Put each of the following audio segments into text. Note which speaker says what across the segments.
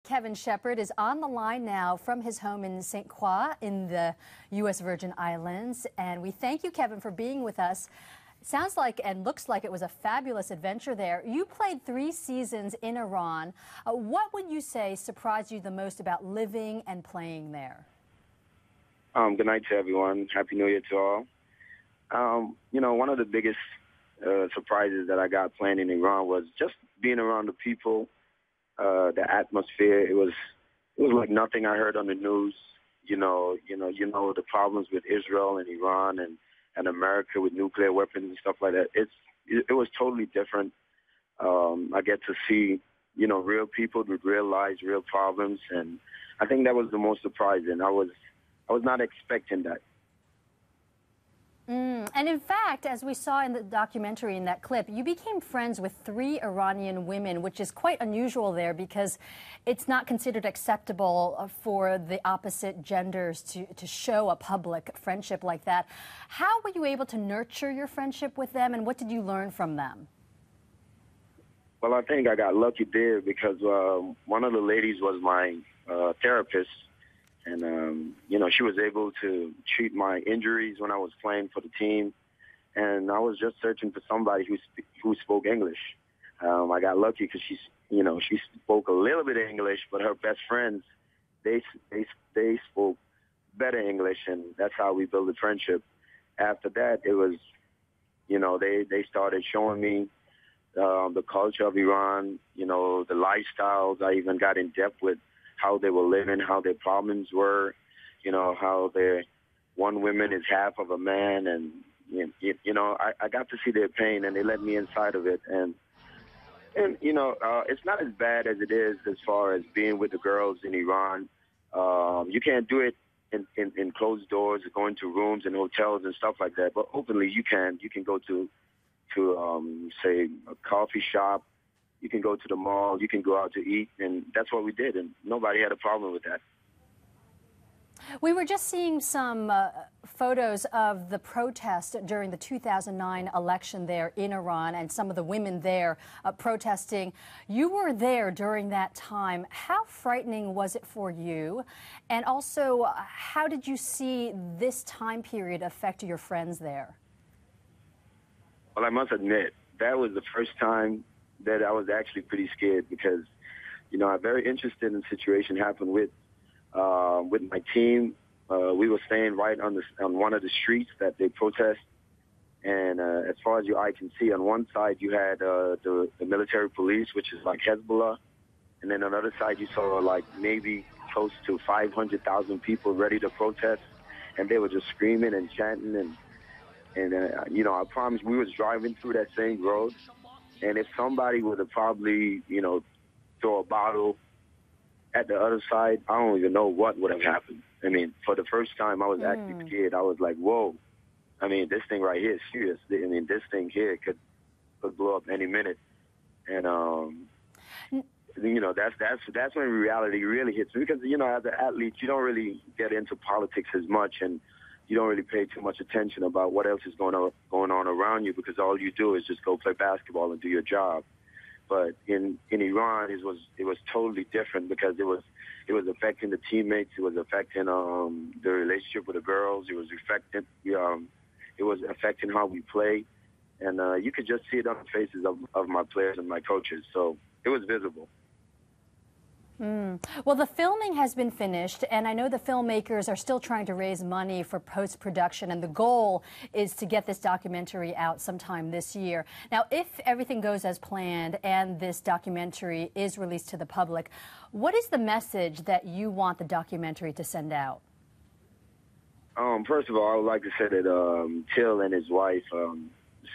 Speaker 1: Kevin Shepard is on the line now from his home in St. Croix in the U.S. Virgin Islands. And we thank you, Kevin, for being with us. Sounds like and looks like it was a fabulous adventure there. You played 3 seasons in Iran. What would you say surprised you the most about living and playing there?
Speaker 2: Good night to everyone. Happy New Year to all. One of the biggest surprises that I got playing in Iran was just being around the people. The atmosphere, it was like nothing I heard on the news. You know the problems with Israel and Iran and America with nuclear weapons and stuff like that. It was totally different. I get to see, real people with real lives, real problems, and I think that was the most surprising. I was not expecting that.
Speaker 1: And in fact, as we saw in the documentary, in that clip, you became friends with 3 Iranian women, which is quite unusual there because it's not considered acceptable for the opposite genders to show a public friendship like that. How were you able to nurture your friendship with them, and what did you learn from them?
Speaker 2: Well, I think I got lucky there because one of the ladies was my therapist. And, she was able to treat my injuries when I was playing for the team. And I was just searching for somebody who spoke English. I got lucky because she spoke a little bit of English, but her best friends, they spoke better English, and that's how we built a friendship. After that, it was, they started showing me the culture of Iran, the lifestyles. I even got in depth with how they were living, how their problems were, how one woman is half of a man, and I got to see their pain, and they let me inside of it, and it's not as bad as it is as far as being with the girls in Iran. You can't do it in closed doors, going to rooms and hotels and stuff like that, but openly you can go to say a coffee shop. You can go to the mall, you can go out to eat, and that's what we did, and nobody had a problem with that.
Speaker 1: We were just seeing some photos of the protest during the 2009 election there in Iran and some of the women there protesting. You were there during that time. How frightening was it for you? And also, how did you see this time period affect your friends there?
Speaker 2: Well, I must admit, that was the first time that I was actually pretty scared because, I'm very interested in the situation happened with my team. We were staying right on one of the streets that they protest. And as far as your eye can see, on one side you had the military police, which is like Hezbollah. And then on the other side you saw like maybe close to 500,000 people ready to protest. And they were just screaming and chanting. And I promise we was driving through that same road. And if somebody would have probably, throw a bottle at the other side, I don't even know what would have happened. I mean, for the first time, I was actually scared. I was like, whoa. I mean, this thing right here is serious. I mean, this thing here could blow up any minute. And, that's when reality really hits me. Because, as an athlete, you don't really get into politics as much, and you don't really pay too much attention about what else is going on around you because all you do is just go play basketball and do your job. But in Iran, it was totally different because it was affecting the teammates, it was affecting the relationship with the girls, it was affecting how we play, and you could just see it on the faces of my players and my coaches. So it was visible.
Speaker 1: Well, the filming has been finished, and I know the filmmakers are still trying to raise money for post-production, and the goal is to get this documentary out sometime this year. Now, if everything goes as planned and this documentary is released to the public, what is the message that you want the documentary to send out?
Speaker 2: First of all, I would like to say that Till and his wife,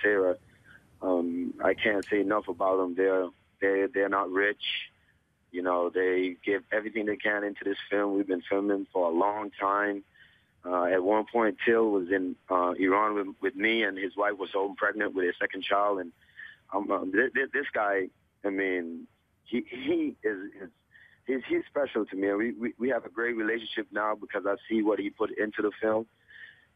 Speaker 2: Sarah, I can't say enough about them. They're not rich. They give everything they can into this film. We've been filming for a long time. At one point, Till was in Iran with me, and his wife was home pregnant with his second child. And this guy, I mean, he's special to me. We have a great relationship now because I see what he put into the film,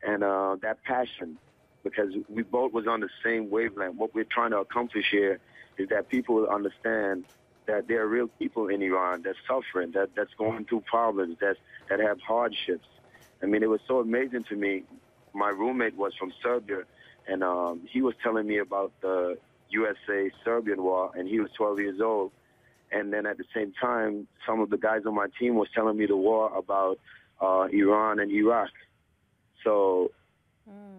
Speaker 2: and that passion, because we both was on the same wavelength. What we're trying to accomplish here is that people will understand that there are real people in Iran that's suffering, that's going through problems, that have hardships. I mean, it was so amazing to me. My roommate was from Serbia, and he was telling me about the USA-Serbian war, and he was 12 years old. And then at the same time, some of the guys on my team was telling me the war about Iran and Iraq. So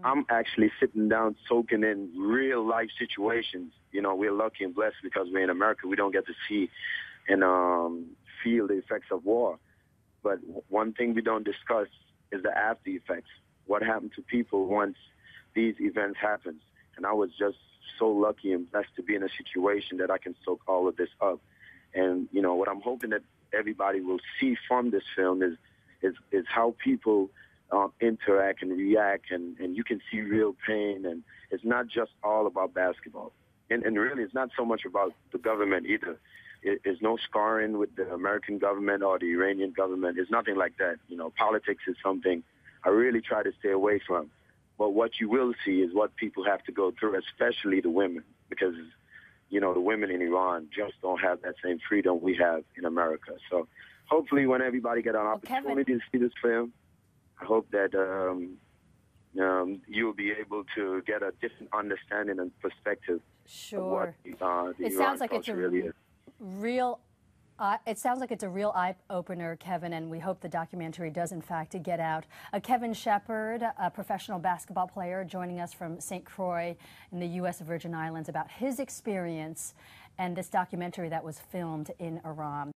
Speaker 2: I'm actually sitting down soaking in real life situations. You know, we're lucky and blessed because we're in America. We don't get to see and feel the effects of war. But one thing we don't discuss is the after effects. What happened to people once these events happen. And I was just so lucky and blessed to be in a situation that I can soak all of this up. And, you know, what I'm hoping that everybody will see from this film is how people interact and react, and you can see real pain, and it's not just all about basketball. And really, it's not so much about the government either. There's no scarring with the American government or the Iranian government. It's nothing like that. You know, politics is something I really try to stay away from. But what you will see is what people have to go through, especially the women, because, you know, the women in Iran just don't have that same freedom we have in America. So hopefully when everybody get an opportunity to see this film, I hope that you'll be able to get a different understanding and perspective of what the Iran culture really is.
Speaker 1: It sounds like it's a real eye-opener, Kevin, and we hope the documentary does, in fact, get out. Kevin Shepherd, a professional basketball player, joining us from St. Croix in the U.S. Virgin Islands about his experience and this documentary that was filmed in Iran.